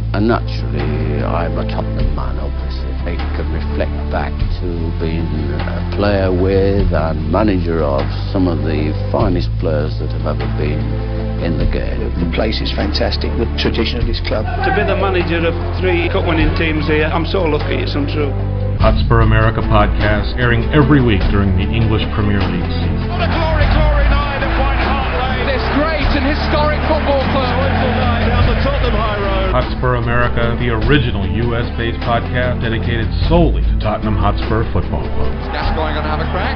And naturally, I'm a Tottenham man, obviously. I can reflect back to being a player with and manager of some of the finest players that have ever been in the game. The place is fantastic, the tradition of this club. To be the manager of 3 cup-winning teams here, I'm so lucky, it's untrue. Hotspur America podcast, airing every week during the English Premier League season. What a glory, glory night at White Hart Lane. This great and historic football club. Joyful night down the Tottenham High Road. Hotspur America, the original US-based podcast dedicated solely to Tottenham Hotspur Football Club. Is Gascoigne going to have a crack?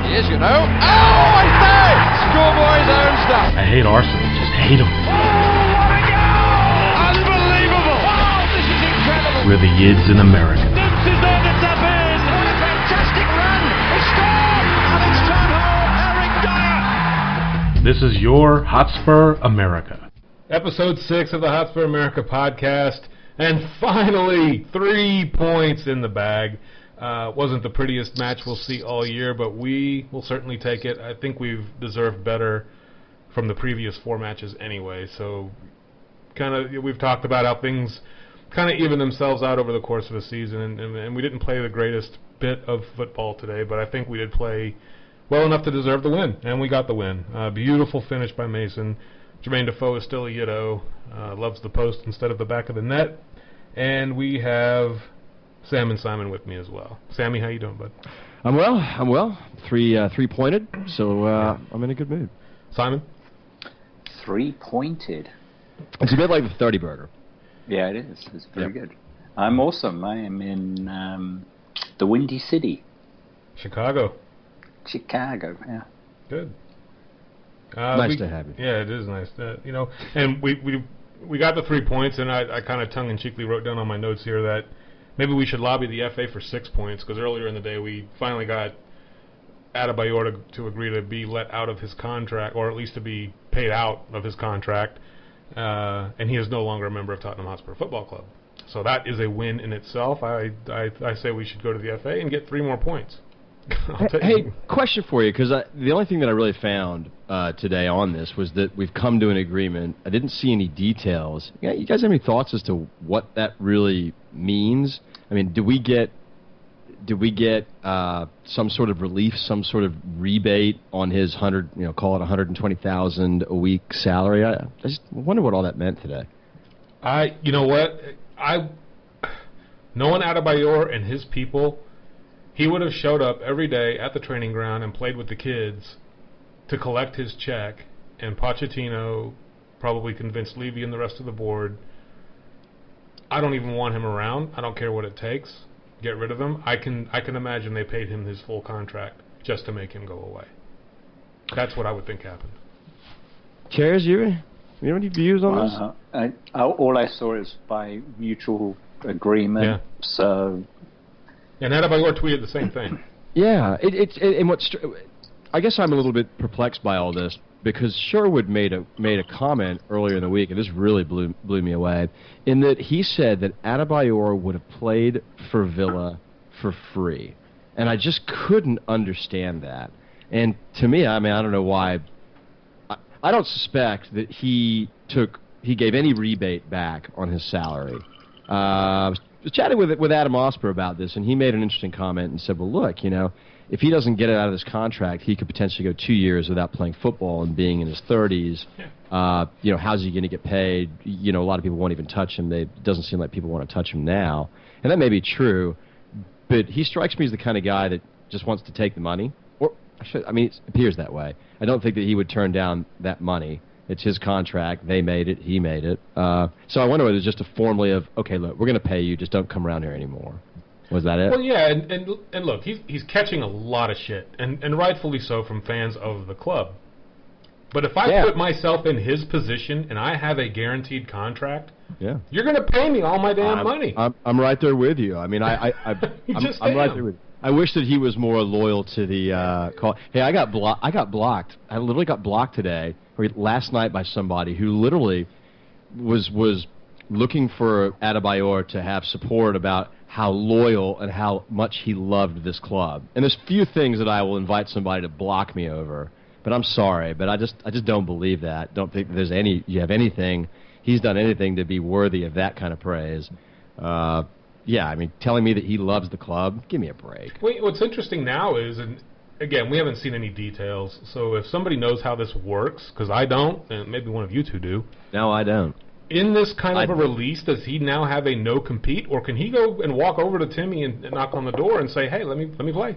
He is, you know. Oh, I say! Schoolboy's own stuff. I hate Arsenal, just hate them. Oh, what a goal! Unbelievable! Wow, this is incredible. We're the Yids in America. This is there to tap in. What a fantastic run. He scored, and it's turned home. Eric Dyer. This is your Hotspur America. Episode 6 of the Hotspur America podcast, and finally 3 points in the bag. Wasn't the prettiest match we'll see all year, but we will certainly take it. I think we've deserved better from the previous 4 matches anyway, so we've talked about how things kind of even themselves out over the course of the season, and we didn't play the greatest bit of football today, but I think we did play well enough to deserve the win, and we got the win. Beautiful finish by Mason. Jermaine Defoe is still a Yiddo, loves the post instead of the back of the net, and we have Sam and Simon with me as well. Sammy, how you doing, bud? I'm well. Three-pointed, so I'm in a good mood. Simon? 3-pointed. It's a bit like the 30 burger. Yeah, it is. It's very good. I'm awesome. I am in the Windy City. Chicago, yeah. good. Nice to have you. Yeah, it is nice. And we got the 3 points, and I kind of tongue-in-cheekly wrote down on my notes here that maybe we should lobby the FA for 6 points, because earlier in the day we finally got Adebayor to agree to be let out of his contract, or at least to be paid out of his contract, and he is no longer a member of Tottenham Hotspur Football Club. So that is a win in itself. I say we should go to the FA and get 3 more points. Hey, question for you, because the only thing that I really found today on this was that we've come to an agreement. I didn't see any details. You guys have any thoughts as to what that really means? I mean, do we get some sort of relief, some sort of rebate on his call it $120,000 a week salary? I just wonder what all that meant today. Knowing Adebayor and his people, he would have showed up every day at the training ground and played with the kids to collect his check, and Pochettino probably convinced Levy and the rest of the board, I don't even want him around. I don't care what it takes. Get rid of him. I can imagine they paid him his full contract just to make him go away. That's what I would think happened. Chairs, you have any views on this? All I saw is by mutual agreement. Yeah. So. And Adebayor tweeted the same thing. Yeah, I guess I'm a little bit perplexed by all this, because Sherwood made a comment earlier in the week, and this really blew me away, in that he said that Adebayor would have played for Villa for free, and I just couldn't understand that. And to me, I don't know why. I don't suspect that he gave any rebate back on his salary. I was chatting with Adam Hotspur about this, and he made an interesting comment and said, well, look, if he doesn't get it out of this contract, he could potentially go 2 years without playing football and being in his 30s. How's he going to get paid? A lot of people won't even touch him. It doesn't seem like people want to touch him now. And that may be true, but he strikes me as the kind of guy that just wants to take the money. It appears that way. I don't think that he would turn down that money. It's his contract. They made it. He made it. So I wonder whether it's just a formula of, okay, look, we're going to pay you. Just don't come around here anymore. Was that it? Well, yeah, and look, he's catching a lot of shit, and rightfully so from fans of the club. But if I put myself in his position and I have a guaranteed contract, you're going to pay me all my damn money. I'm right there with you. I'm right there with you. I wish that he was more loyal to the call. Hey, I got blocked. I literally got blocked today, or last night, by somebody who literally was looking for Adebayor to have support about how loyal and how much he loved this club. And there's few things that I will invite somebody to block me over. But I'm sorry, but I just don't believe that. Don't think you have anything he's done anything to be worthy of that kind of praise. Yeah, I mean, telling me that he loves the club, give me a break. Wait, what's interesting now is, and again, we haven't seen any details, so if somebody knows how this works, because I don't, and maybe one of you two do. No, I don't. In this kind of a release, does he now have a no-compete, or can he go and walk over to Timmy and knock on the door and say, hey, let me play?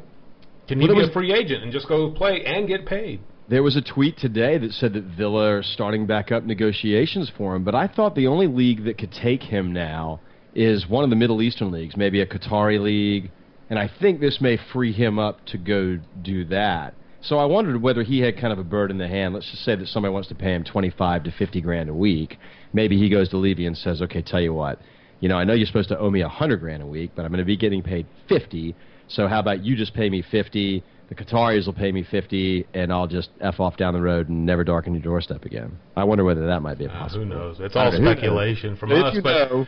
Can he be a free agent and just go play and get paid? There was a tweet today that said that Villa are starting back up negotiations for him, but I thought the only league that could take him now is one of the Middle Eastern leagues, maybe a Qatari league, and I think this may free him up to go do that. So I wondered whether he had kind of a bird in the hand. Let's just say that somebody wants to pay him 25 to 50 grand a week. Maybe he goes to Levy and says, okay, tell you what, I know you're supposed to owe me 100 grand a week, but I'm going to be getting paid 50, so how about you just pay me 50, the Qataris will pay me 50, and I'll just F off down the road and never darken your doorstep again. I wonder whether that might be a possibility. Who knows? It's all speculation from us. But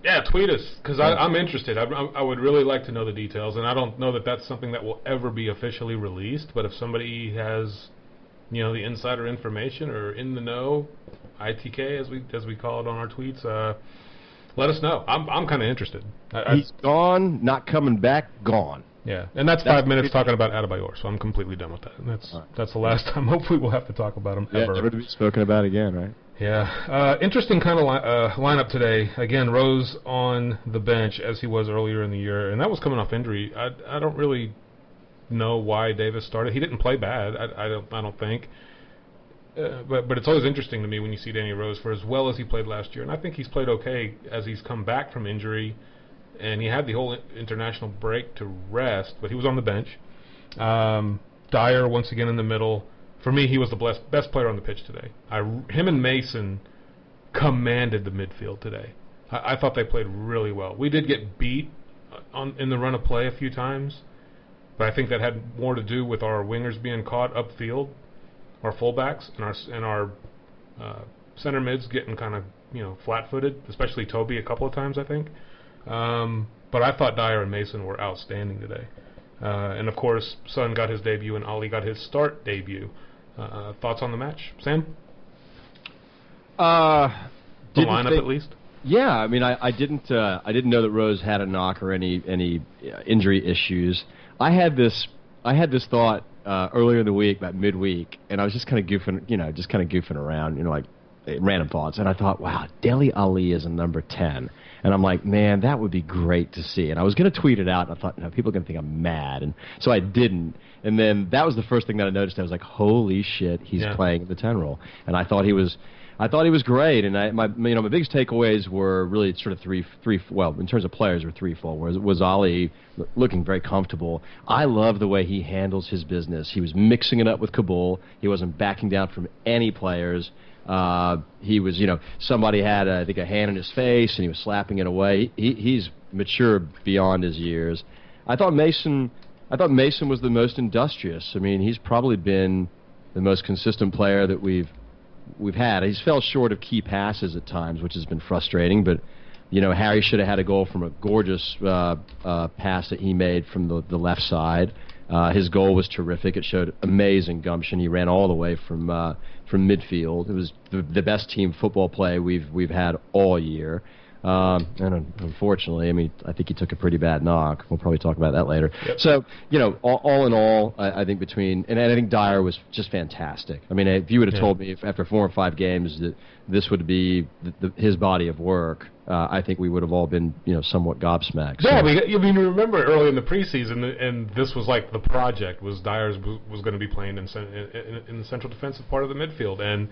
yeah, tweet us, because I'm interested. I would really like to know the details, and I don't know that that's something that will ever be officially released, but if somebody has, the insider information or in the know, ITK as we call it on our tweets, let us know. I'm kind of interested. He's gone, not coming back, gone. Yeah, and that's 5 minutes talking about Adebayor, so I'm completely done with that. And that's the last time hopefully we'll have to talk about him ever. Never to be spoken about again, right? Yeah. Interesting kind of lineup today. Again, Rose on the bench as he was earlier in the year, and that was coming off injury. I don't really know why Davis started. He didn't play bad. I don't think. But it's always interesting to me when you see Danny Rose for as well as he played last year, and I think he's played okay as he's come back from injury, and he had the whole international break to rest, but he was on the bench. Dyer once again in the middle. For me, he was the best player on the pitch today. Him and Mason commanded the midfield today. I thought they played really well. We did get beat in the run of play a few times, but I think that had more to do with our wingers being caught upfield, our fullbacks, and our center mids getting kind of flat-footed, especially Toby a couple of times, I think. But I thought Dyer and Mason were outstanding today. And of course, Son got his debut and Ali got his start debut. Thoughts on the match, Sam? The lineup, at least. Yeah, I mean, I didn't know that Rose had a knock or any injury issues. I had this thought earlier in the week, about midweek, and I was just kind of goofing around, like random thoughts, and I thought, wow, Dele Alli is a number 10. And I'm like, man, that would be great to see. And I was going to tweet it out, and I thought, no, people are going to think I'm mad. And so I didn't. And then that was the first thing that I noticed. I was like, holy shit, he's playing the 10 role. And I thought he was great. And my biggest takeaways were really sort of three. Well, in terms of players, were threefold. Was Ali looking very comfortable? I love the way he handles his business. He was mixing it up with Kabul. He wasn't backing down from any players. He was, somebody had, I think, a hand in his face, and he was slapping it away. He's mature beyond his years. I thought Mason was the most industrious. I mean, he's probably been the most consistent player that we've had. He's fell short of key passes at times, which has been frustrating. But Harry should have had a goal from a gorgeous pass that he made from the left side. His goal was terrific. It showed amazing gumption. He ran all the way from midfield. It was the best team football play we've had all year. And unfortunately, I mean, I think he took a pretty bad knock. We'll probably talk about that later. Yep. So, all in all, I think I think Dyer was just fantastic. I mean, if you would have told me after 4 or 5 games that this would be his body of work, I think we would have all been, somewhat gobsmacked. Yeah, I mean, remember early in the preseason, and this was like the project, was Dyer's was going to be playing in the central defensive part of the midfield, and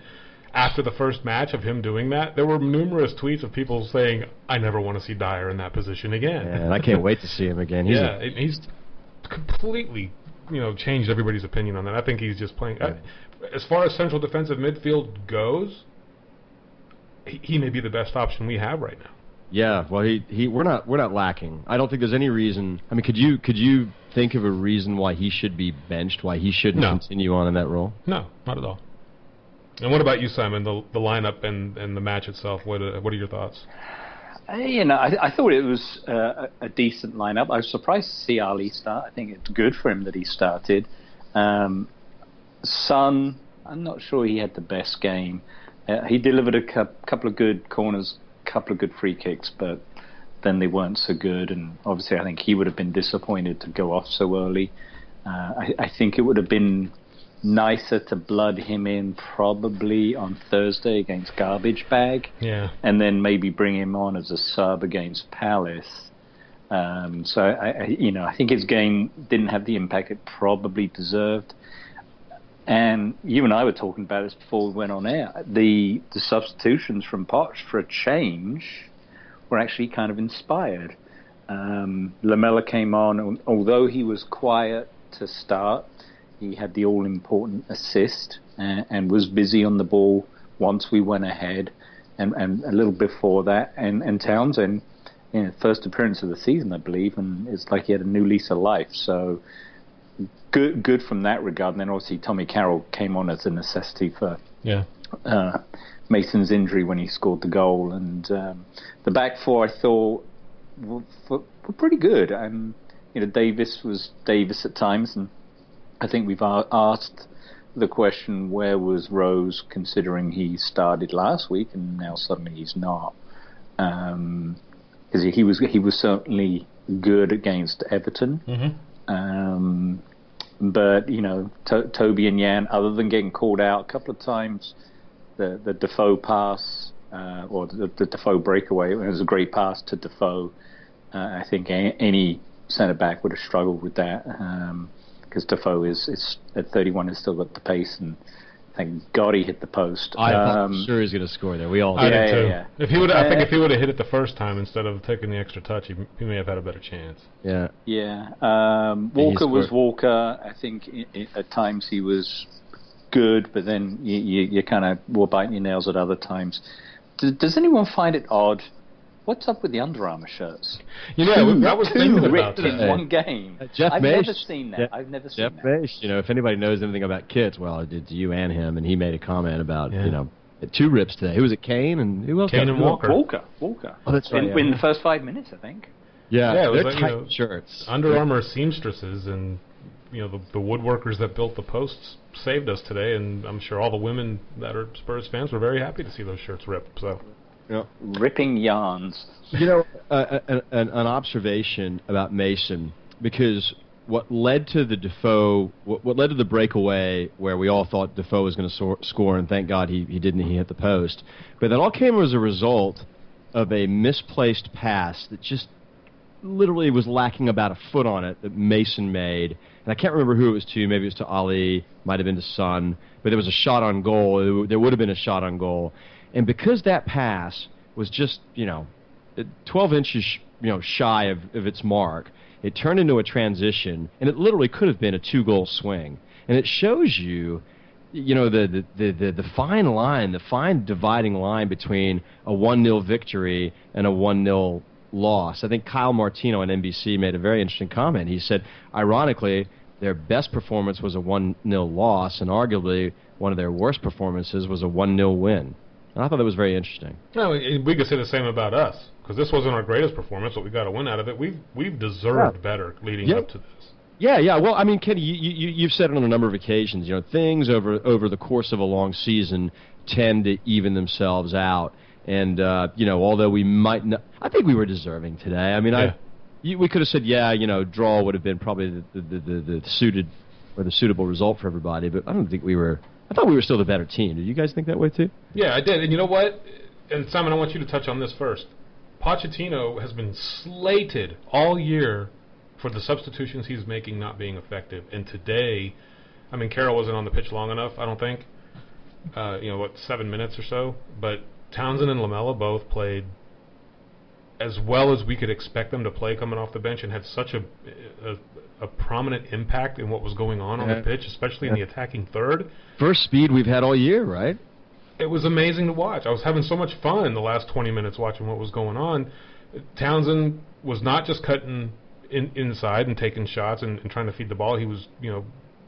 after the first match of him doing that, there were numerous tweets of people saying, I never want to see Dyer in that position again. And I can't wait to see him again. He's completely, changed everybody's opinion on that. I think he's just playing. As far as central defensive midfield goes, he may be the best option we have right now. Yeah, well, we're not lacking. I don't think there's any reason. I mean, could you think of a reason why he should be benched? Why he shouldn't continue on in that role? No, not at all. And what about you, Simon? The lineup and the match itself. What are your thoughts? I thought it was a decent lineup. I was surprised to see Ali start. I think it's good for him that he started. Son, I'm not sure he had the best game. He delivered a couple of good corners, couple of good free kicks, but then they weren't so good. And obviously, I think he would have been disappointed to go off so early. I think it would have been nicer to blood him in probably on Thursday against Garbage Bag, and then maybe bring him on as a sub against Palace. So I think his game didn't have the impact it probably deserved. And you and I were talking about this before we went on air. The substitutions from Poch for a change were actually kind of inspired. Lamela came on, although he was quiet to start. He had the all-important assist and was busy on the ball once we went ahead, and a little before that. And Townsend, first appearance of the season, I believe, and it's like he had a new lease of life. So good from that regard. And then obviously Tommy Carroll came on as a necessity for Mason's injury when he scored the goal. And the back four, I thought, were pretty good. Davis was Davis at times, and I think we've asked the question, where was Rose, considering he started last week and now suddenly he's not? Because he was certainly good against Everton. But Toby and Jan, other than getting called out a couple of times, the Defoe pass or the Defoe breakaway, it was a great pass to Defoe. I think any centre back would have struggled with that. Because Defoe is at 31 has still got the pace, and thank God he hit the post. I'm sure he's going to score there. We all did. I did too. Yeah. If he would, I think if he would have hit it the first time instead of taking the extra touch, he may have had a better chance. Yeah. Walker was Walker. I think at times he was good, but then you kind of were biting your nails at other times. Does anyone find it odd? What's up with the Under Armour shirts? I was thinking about that. In one game. I've never seen that. I've never seen that. Jeff Mace, if anybody knows anything about kits, well, it's you and him, and he made a comment about, 2 rips today. Who was it, Kane? And who else? Kane and Walker. Walker. Oh, that's right. In the first 5 minutes, I think. Yeah, it was they're tight shirts. Under Armour seamstresses and, the woodworkers that built the posts saved us today, and I'm sure all the women that are Spurs fans were very happy to see those shirts ripped, so... Ripping yarns. An observation about Mason, because what led to the Defoe, what led to the breakaway where we all thought Defoe was going to score, and thank God he didn't, he hit the post. But that all came as a result of a misplaced pass that just literally was lacking about a foot on it that Mason made. And I can't remember who it was to. Maybe it was to Ali, might have been to Son. But there was a shot on goal. There would have been a shot on goal. And because that pass was just, 12 inches, shy of its mark, it turned into a transition, and it literally could have been a 2-goal swing. And it shows you, the fine line, the fine dividing line between a 1-0 victory and a 1-0 loss. I think Kyle Martino on NBC made a very interesting comment. He said, ironically, their best performance was a 1-0 loss, and arguably one of their worst performances was a 1-0 win. And I thought that was very interesting. No, we could say the same about us, because this wasn't our greatest performance, but we got a win out of it. We've deserved better leading up to this. Yeah. Well, I mean, Kenny, you've said it on a number of occasions. Things over the course of a long season tend to even themselves out. And although we might not, I think we were deserving today. I mean, we could have said, draw would have been probably the suited or the suitable result for everybody. But I don't think we were. I thought we were still the better team. Did you guys think that way too? Yeah, I did. And you know what? And Simon, I want you to touch on this first. Pochettino has been slated all year for the substitutions he's making not being effective. And today, I mean, Carroll wasn't on the pitch long enough, I don't think. 7 minutes or so. But Townsend and Lamela both played as well as we could expect them to play coming off the bench, and had such a prominent impact in what was going on the pitch, especially in the attacking third. First speed we've had all year, right? It was amazing to watch. I was having so much fun the last 20 minutes watching what was going on. Townsend was not just cutting inside and taking shots and trying to feed the ball. He was,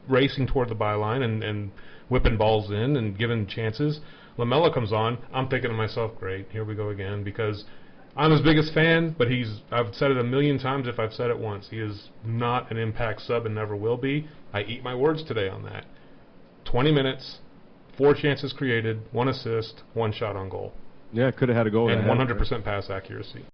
racing toward the byline and whipping balls in and giving chances. Lamela comes on. I'm thinking to myself, great, here we go again, because I'm his biggest fan, but I've said it a million times if I've said it once. He is not an impact sub and never will be. I eat my words today on that. 20 minutes, 4 chances created, 1 assist, 1 shot on goal, Yeah, could have had a goal. and there. 100% pass accuracy.